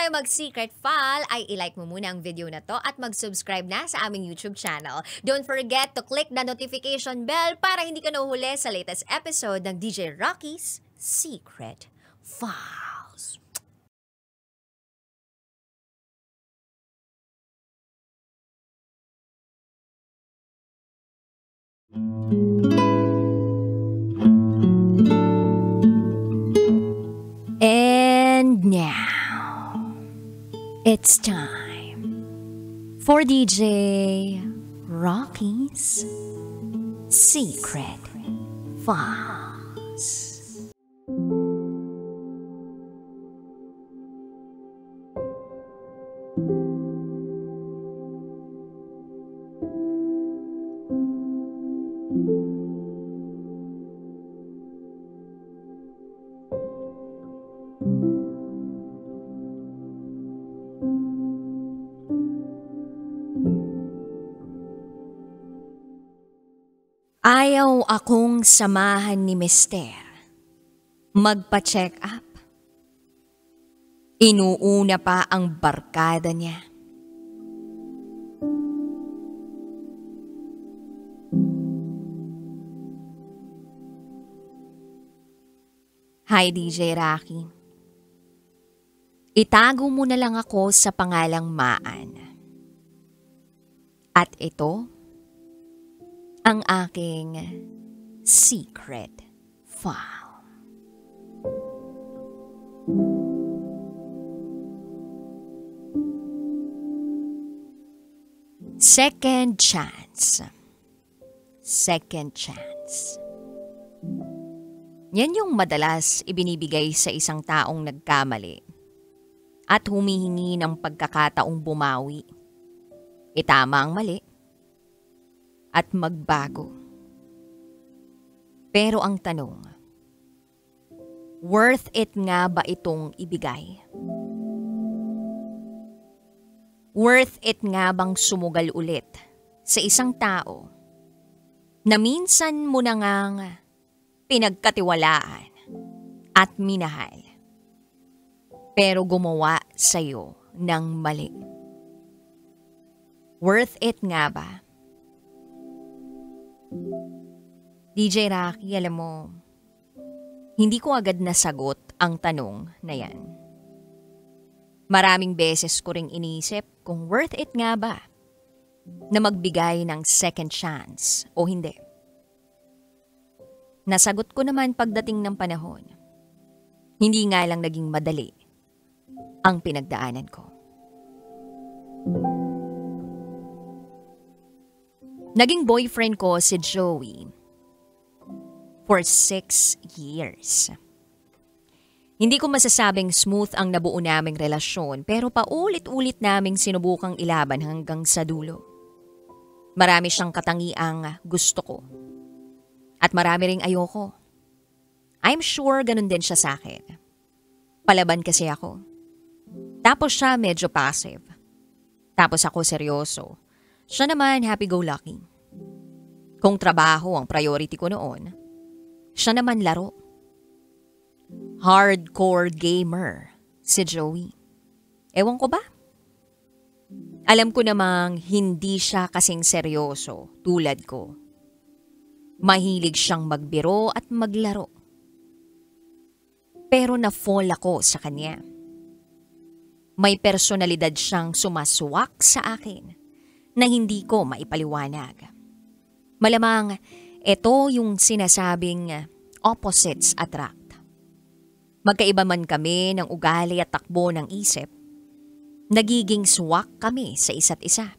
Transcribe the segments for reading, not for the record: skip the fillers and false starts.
tayo mag-secret file, ay ilike mo muna ang video na to at mag-subscribe na sa aming YouTube channel. Don't forget to click the notification bell para hindi ka nahuhuli sa latest episode ng DJ Rocky's Secret Files. And now, it's time for DJ Rocky's Secret Files. Ayaw akong samahan ni Mister magpa-check up. Inuuna pa ang barkada niya. Hi DJ Rocky. Itago mo na lang ako sa pangalang Maan. At ito ang aking secret file. Second chance. Second chance. Yan yung madalas ibinibigay sa isang taong nagkamali at humihingi ng pagkakataong bumawi. Itama ang mali at magbago. Pero ang tanong, worth it nga ba itong ibigay? Worth it nga bang sumugal ulit sa isang tao na minsan mo na ngang pinagkatiwalaan at minahal, pero gumawa sa'yo ng mali? Worth it nga ba? DJ Rocky, alam mo, hindi ko agad nasagot ang tanong na yan. Maraming beses ko ring inisip kung worth it nga ba na magbigay ng second chance o hindi. Nasagot ko naman pagdating ng panahon. Hindi nga lang naging madali ang pinagdaanan ko. Naging boyfriend ko si Joey for 6 years. Hindi ko masasabing smooth ang nabuo naming relasyon pero paulit-ulit naming sinubukang ilaban hanggang sa dulo. Marami siyang katangiang gusto ko at marami ring ayoko. I'm sure ganun din siya sa akin. Palaban kasi ako. Tapos siya medyo passive. Tapos ako seryoso. Siya naman happy-go-lucky. Kung trabaho ang priority ko noon, siya naman laro. Hardcore gamer si Joey. Ewan ko ba? Alam ko namang hindi siya kasing seryoso tulad ko. Mahilig siyang magbiro at maglaro. Pero na-fall ako sa kanya. May personalidad siyang sumaswak sa akin na hindi ko maipaliwanag. Malamang ito yung sinasabing opposites attract. Magkaiba man kami ng ugali at takbo ng isip, nagiging swak kami sa isa't isa.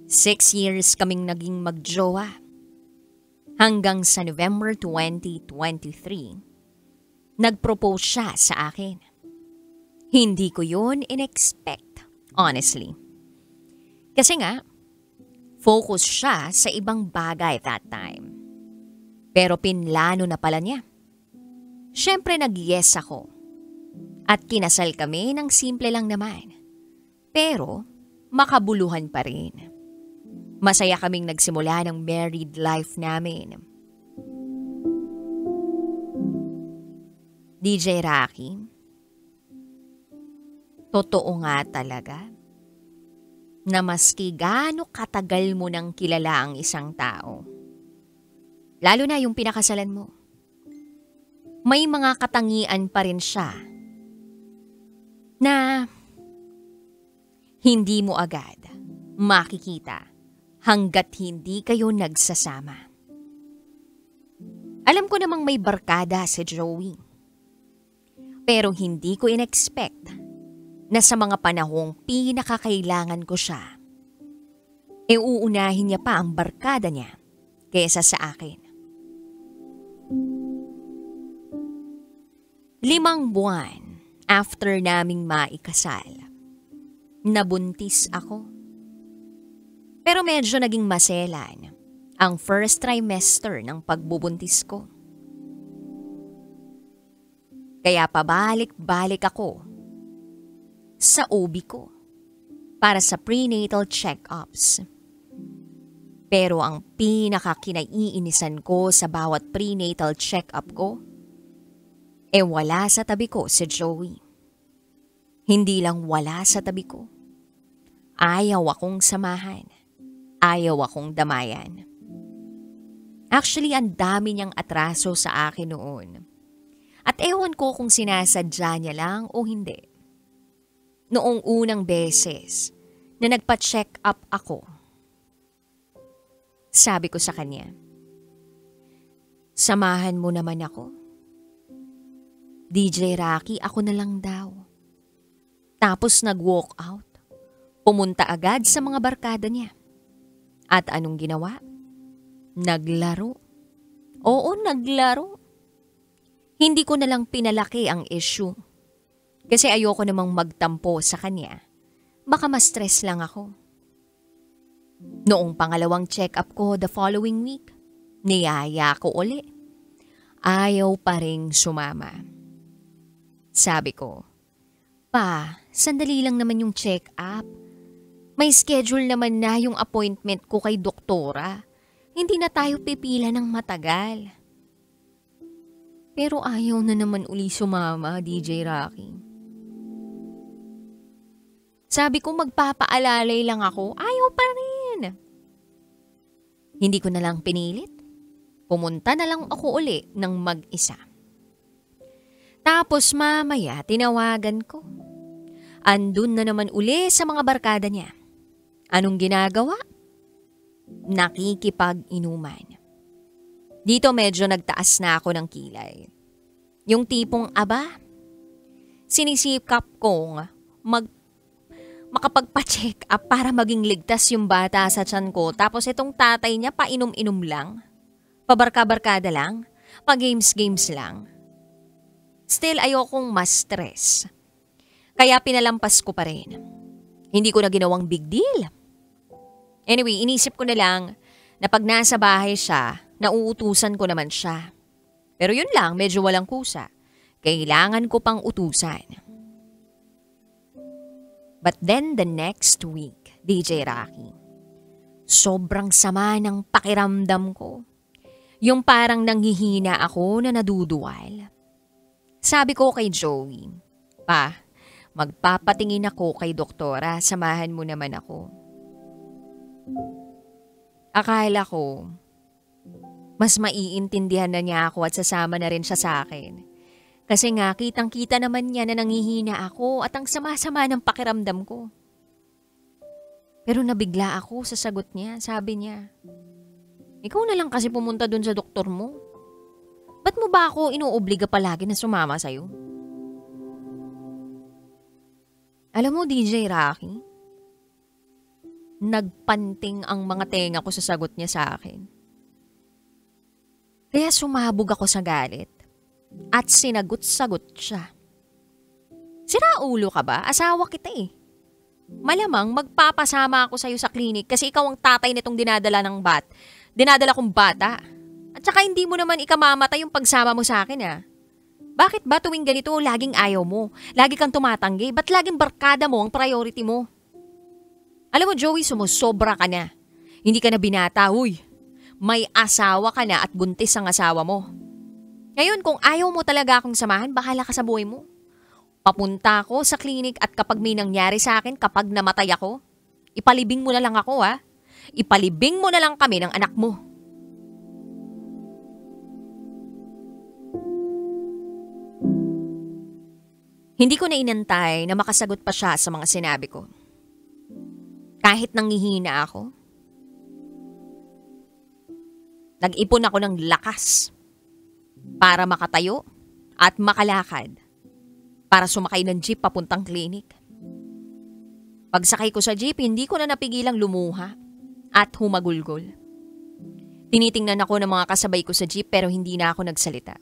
6 years kaming naging magjowa. Hanggang sa November 2023, nag-propose siya sa akin. Hindi ko yun in-expect, honestly. Kasi nga, focus siya sa ibang bagay that time. Pero pinlano na pala niya. Siyempre nag-yes ako. At kinasal kami ng simple lang naman. Pero makabuluhan pa rin. Masaya kaming nagsimula ng married life namin. DJ Rocky, totoo nga talaga na maski gaano katagal mo nang kilala ang isang tao, lalo na yung pinakasalan mo, may mga katangian pa rin siya na hindi mo agad makikita hanggat hindi kayo nagsasama. Alam ko namang may barkada si Joey. Pero hindi ko in-expect na sa mga panahong pinakakailangan ko siya, uuunahin niya pa ang barkada niya kaysa sa akin. 5 buwan after naming maikasal, nabuntis ako. Pero medyo naging maselan ang first trimester ng pagbubuntis ko. Kaya pabalik-balik ako sa OB ko para sa prenatal check-ups. Pero ang pinakakinaiinisan ko sa bawat prenatal check-up ko, wala sa tabi ko si Joey. Hindi lang wala sa tabi ko. Ayaw akong samahan. Ayaw akong damayan. Actually, ang dami niyang atraso sa akin noon. At ewan ko kung sinasadya niya lang o hindi. Noong unang beses na nagpa-check up ako, sabi ko sa kanya, samahan mo naman ako. DJ Rocky, ako na lang daw. Tapos nag-walk out. Pumunta agad sa mga barkada niya. At anong ginawa? Naglaro. Oo, naglaro. Hindi ko na lang pinalaki ang issue. Kasi ayoko namang magtampo sa kanya. Baka ma-stress lang ako. Noong pangalawang check-up ko the following week, niyaya ko uli. Ayaw pa ring sumama. Sabi ko, Pa, sandali lang naman yung check-up. May schedule naman na yung appointment ko kay doktora. Hindi na tayo pipila ng matagal. Pero ayaw na naman uli sumama, DJ Rocky. Sabi ko magpapaalalay lang ako, ayaw pa rin. Hindi ko na lang pinilit. Pumunta na lang ako uli ng mag-isa. Tapos mamaya tinawagan ko. Andun na naman uli sa mga barkada niya. Anong ginagawa? Nakikipag-inuman. Dito medyo nagtaas na ako ng kilay. Yung tipong aba, sinisikap kong makapagpa-check up para maging ligtas yung bata sa tiyan ko. Tapos itong tatay niya painom-inom lang. Pabarka-barkada lang. Pa-games-games lang. Still ayokong ma-stress. Kaya pinalampas ko pa rin. Hindi ko na ginawang big deal. Anyway, inisip ko na lang na pag nasa bahay siya, nauutusan ko naman siya. Pero yun lang, medyo walang kusa. Kailangan ko pang utusan. But then the next week, DJ Rocky, sobrang sama ng pakiramdam ko. Yung parang nanghihina ako na naduduwal. Sabi ko kay Joey, Pa, magpapatingin ako kay doktora, samahan mo naman ako. Akala ko, mas maiintindihan na niya ako at sasama na rin siya sa akin. Kasi nga, kitang-kita naman niya na nanghihina ako at ang sama-sama ng pakiramdam ko. Pero nabigla ako sa sagot niya. Sabi niya, ikaw na lang kasi pumunta dun sa doktor mo. Ba't mo ba ako inuobliga palagi na sumama sa'yo? Alam mo, DJ Rocky, nagpanting ang mga tenga ko sa sagot niya sa akin. Kaya sumabog ako sa galit at sinagot-sagot siya. Sira ulo ka ba? Asawa kita eh. Malamang magpapasama ako sa'yo sa klinik kasi ikaw ang tatay nitong dinadala kong bata. At saka hindi mo naman ikamamatay yung pagsama mo sa akin ah. Bakit ba tuwing ganito laging ayaw mo? Lagi kang tumatanggi? Ba't laging barkada mo ang priority mo? Alam mo Joey, sumusobra ka na. Hindi ka na binata, huy. May asawa ka na at buntis ang asawa mo. Ngayon kung ayaw mo talaga akong samahan, bahala ka sa buhay mo. Papunta ako sa klinik at kapag may nangyari sa akin, kapag namatay ako, ipalibing mo na lang ako ha. Ipalibing mo na lang kami ng anak mo. Hindi ko na inantay na makasagot pa siya sa mga sinabi ko. Kahit nangihina ako, nag-ipon ako ng lakas para makatayo at makalakad para sumakay ng jeep papuntang klinik. Pagsakay ko sa jeep, hindi ko na napigilang lumuha at humagulgol. Tinitingnan ako ng mga kasabay ko sa jeep pero hindi na ako nagsalita.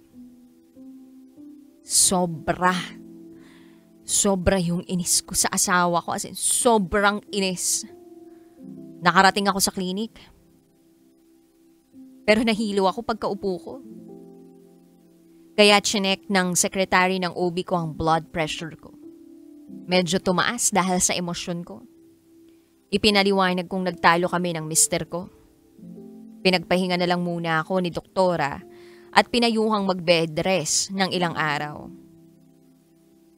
Sobra yung inis ko sa asawa ko, as in sobrang inis. Nakarating ako sa klinik. Pero nahilo ako pagkaupo ko. Kaya chinek ng secretary ng OB ko ang blood pressure ko. Medyo tumaas dahil sa emosyon ko. Ipinaliwanag kong nagtalo kami ng mister ko. Pinagpahinga na lang muna ako ni doktora at pinayuhang mag-bed rest ng ilang araw.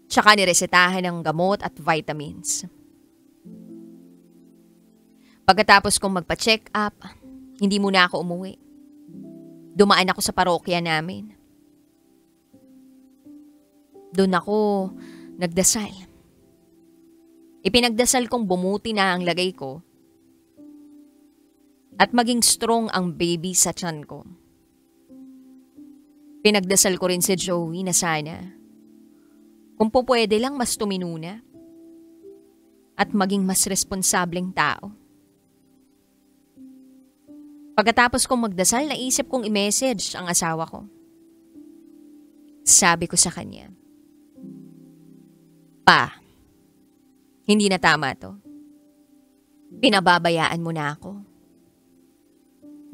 Tsaka niresetahan ng gamot at vitamins. Pagkatapos kong magpa-check up, hindi muna ako umuwi. Dumaan ako sa parokya namin. Doon ako nagdasal. Ipinagdasal kong bumuti na ang lagay ko at maging strong ang baby sa tiyan ko. Pinagdasal ko rin si Joey na sana kung pupwede lang mas tumino na at maging mas responsableng tao. Pagkatapos kong magdasal, naisip kong i-message ang asawa ko. Sabi ko sa kanya, Pa, hindi na tama to. Pinababayaan mo na ako.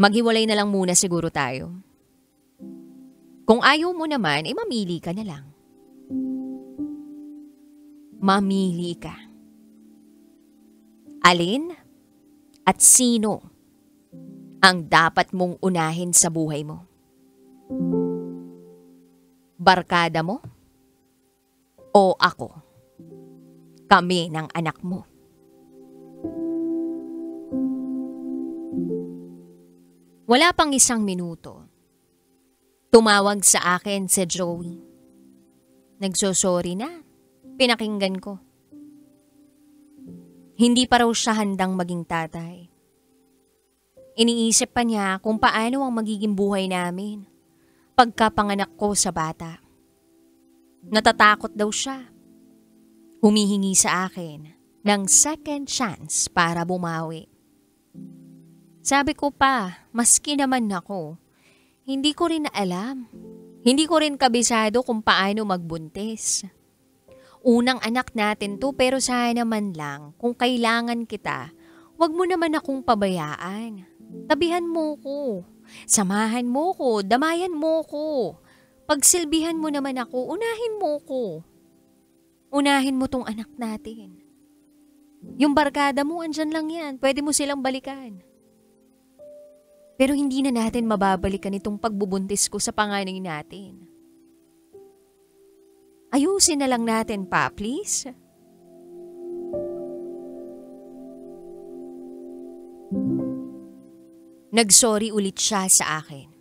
Maghiwalay na lang muna siguro tayo. Kung ayaw mo naman, mamili ka na lang. Mamili ka. Alin at sino ang dapat mong unahin sa buhay mo? Barkada mo o ako? Kami ng anak mo. Wala pang isang minuto. Tumawag sa akin si Joey. Nagsosorry na. Pinakinggan ko. Hindi pa raw siya handang maging tatay. Iniisip pa niya kung paano ang magiging buhay namin pagkapanganak ko sa bata. Natatakot daw siya. Humihingi sa akin ng second chance para bumawi. Sabi ko pa, maski naman ako, hindi ko rin alam. Hindi ko rin kabisado kung paano magbuntis. Unang anak natin to pero sana man lang kung kailangan kita, wag mo naman akong pabayaan. Tabihan mo ko, samahan mo ko, damayan mo ko. Pagsilbihan mo naman ako, unahin mo ko. Unahin mo tong anak natin. Yung barkada mo, andyan lang yan. Pwede mo silang balikan. Pero hindi na natin mababalikan itong pagbubuntis ko sa panganay natin. Ayusin na lang natin pa, please. Nagsorry ulit siya sa akin.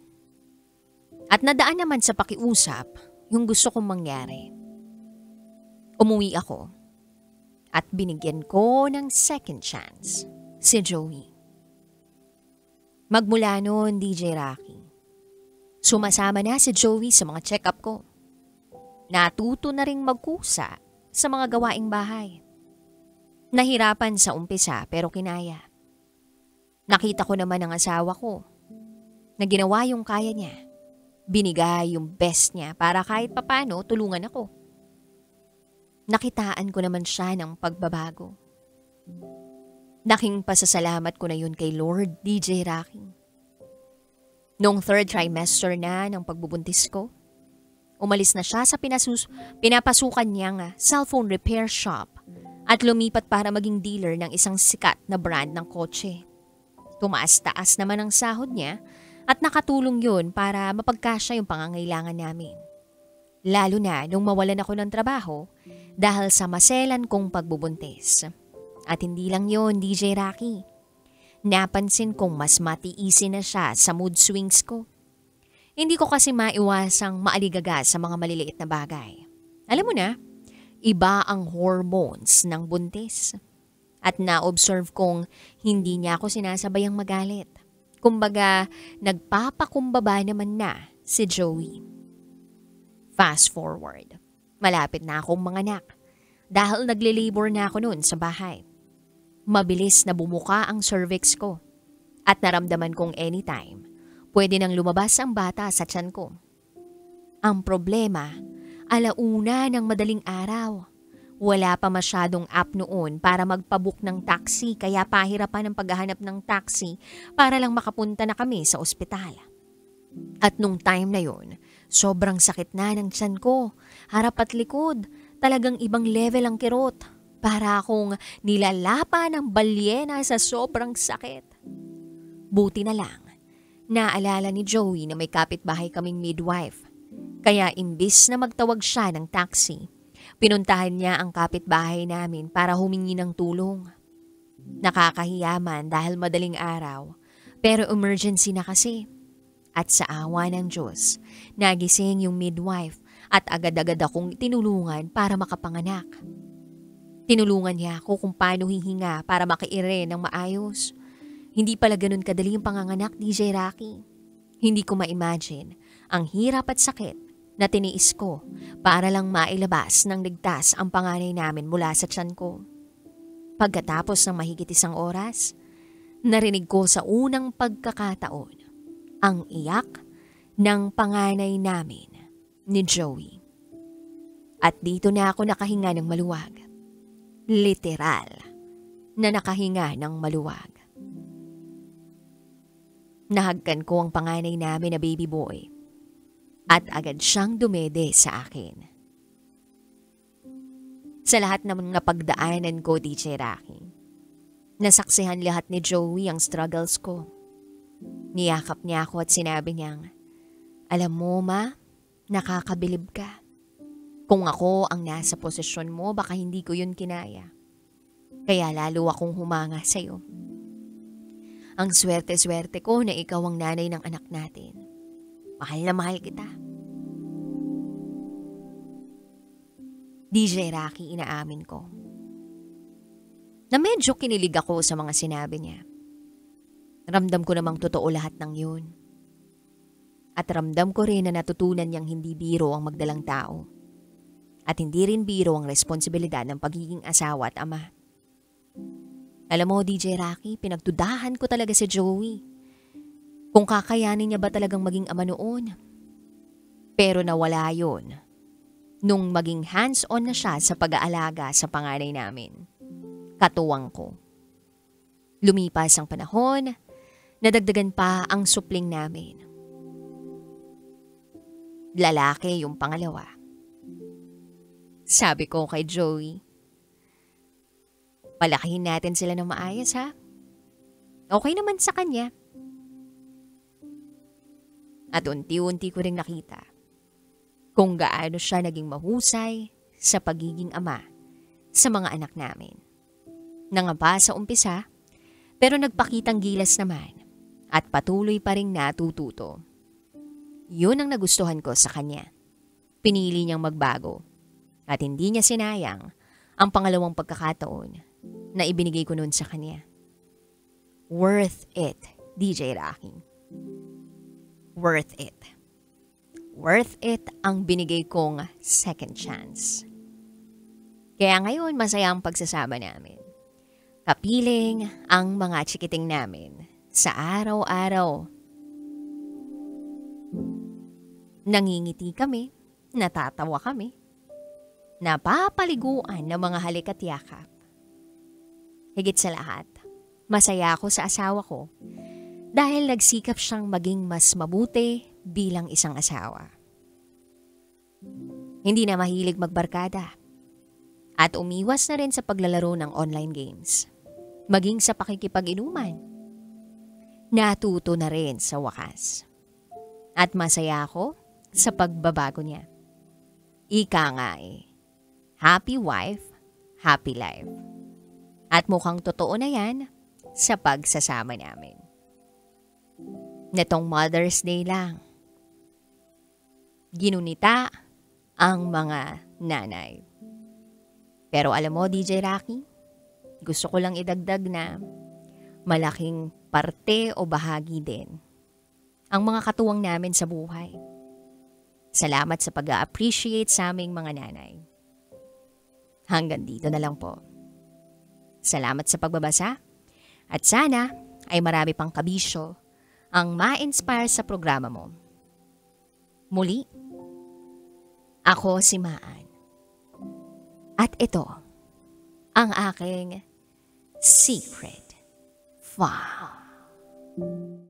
At nadaan naman sa pakiusap yung gusto kong mangyari. Umuwi ako at binigyan ko ng second chance si Joey. Magmula noon, DJ Rocky, sumasama na si Joey sa mga check-up ko. Natuto na ring magkusa sa mga gawaing bahay. Nahirapan sa umpisa pero kinaya. Nakita ko naman ang asawa ko na ginawa yung kaya niya. Binigay yung best niya para kahit papano tulungan ako. Nakitaan ko naman siya ng pagbabago. Naking pasasalamat ko na yun kay Lord DJ Rocky. Noong third trimester na ng pagbubuntis ko, umalis na siya sa pinapasukan niyang cellphone repair shop at lumipat para maging dealer ng isang sikat na brand ng kotse. Tumaas-taas naman ang sahod niya At nakatulong yun para mapagkasya yung pangangailangan namin. Lalo na nung mawalan ako ng trabaho dahil sa maselan kong pagbubuntis. At hindi lang yun, DJ Rocky. Napansin kong mas matiisin na siya sa mood swings ko. Hindi ko kasi maiwasang maaligaga sa mga maliliit na bagay. Alam mo na, iba ang hormones ng buntis. At na-observe kong hindi niya ako sinasabayang magalit. Kumbaga, nagpapakumbaba naman na si Joey. Fast forward, malapit na akong manganak dahil nagle-labor na ako noon sa bahay. Mabilis na bumuka ang cervix ko at naramdaman kong anytime pwede nang lumabas ang bata sa tiyan ko. Ang problema, alauna ng madaling araw. Wala pa masyadong app noon para magpabook ng taxi kaya pahirapan ang paghahanap ng taxi para lang makapunta na kami sa ospital. At nung time na yon, sobrang sakit na ng tiyan ko, harap at likod, talagang ibang level ang kirot. Para akong nilalapa ng balyena sa sobrang sakit. Buti na lang, naalala ni Joey na may kapitbahay kaming midwife. Kaya imbis na magtawag siya ng taxi, pinuntahan niya ang kapitbahay namin para humingi ng tulong. Nakakahiya man dahil madaling araw, pero emergency na kasi. At sa awa ng Diyos, nagising yung midwife at agad-agad akong tinulungan para makapanganak. Tinulungan niya ako kung paano hihinga para makaire ng maayos. Hindi pala ganun kadali yung panganganak, DJ Rocky. Hindi ko ma-imagine ang hirap at sakit na tiniis ko para lang mailabas ng ligtas ang panganay namin mula sa tiyan ko. Pagkatapos ng mahigit 1 oras, narinig ko sa unang pagkakataon ang iyak ng panganay namin ni Joey. At dito na ako nakahinga ng maluwag. Literal na nakahinga ng maluwag. Nahagkan ko ang panganay namin na baby boy at agad siyang dumede sa akin. Sa lahat ng napagdaanan ko, DJ Rocky, nasaksihan lahat ni Joey ang struggles ko. Niyakap niya ako at sinabi niyang, "Alam mo ma, nakakabilib ka. Kung ako ang nasa posisyon mo, baka hindi ko yun kinaya. Kaya lalo akong humanga sa'yo. Ang swerte-swerte ko na ikaw ang nanay ng anak natin. Mahal na mahal kita." DJ Rocky, inaamin ko na medyo kinilig ako sa mga sinabi niya. Ramdam ko namang totoo lahat ng yun. At ramdam ko rin na natutunan niyang hindi biro ang magdalang tao. At hindi rin biro ang responsibilidad ng pagiging asawa at ama. Alam mo, DJ Rocky, pinagdudahan ko talaga si Joey. Kung kakayanin niya ba talagang maging ama noon. Pero nawala yun nung maging hands-on na siya sa pag-aalaga sa panganay namin. Katuwang ko. Lumipas ang panahon, nadagdagan pa ang supling namin. Lalaki yung pangalawa. Sabi ko kay Joey, palakihin natin sila ng maayos ha. Okay naman sa kanya. At unti-unti ko ring nakita kung gaano siya naging mahusay sa pagiging ama sa mga anak namin. Nangapa sa umpisa, pero nagpakitang gilas naman at patuloy pa ring natututo. Yun ang nagustuhan ko sa kanya. Pinili niyang magbago. At hindi niya sinayang ang pangalawang pagkakataon na ibinigay ko noon sa kanya. Worth it, DJ Rocky. Worth it. Worth it ang binigay kong second chance. Kaya ngayon masaya ang pagsasama namin. Kapiling ang mga chikiting namin sa araw-araw. Nangingiti kami, natatawa kami. Napapaliguan ng mga halik at yakap. Higit sa lahat, masaya ako sa asawa ko dahil nagsikap siyang maging mas mabuti bilang isang asawa. Hindi na mahilig magbarkada at umiwas na rin sa paglalaro ng online games, maging sa pakikipag-inuman. natuto na rin sa wakas. At masaya ako sa pagbabago niya. Ika nga happy wife, happy life. At mukhang totoo na yan sa pagsasama namin. Netong Mother's Day lang, ginunita ang mga nanay. Pero alam mo, DJ Rocky, gusto ko lang idagdag na malaking parte o bahagi din ang mga katuwang namin sa buhay. Salamat sa pag-appreciate sa aming mga nanay. Hanggang dito na lang po. Salamat sa pagbabasa at sana ay marami pang kabisyo ang ma-inspire sa programa mo. Muli, ako si Maan. At ito ang aking secret file.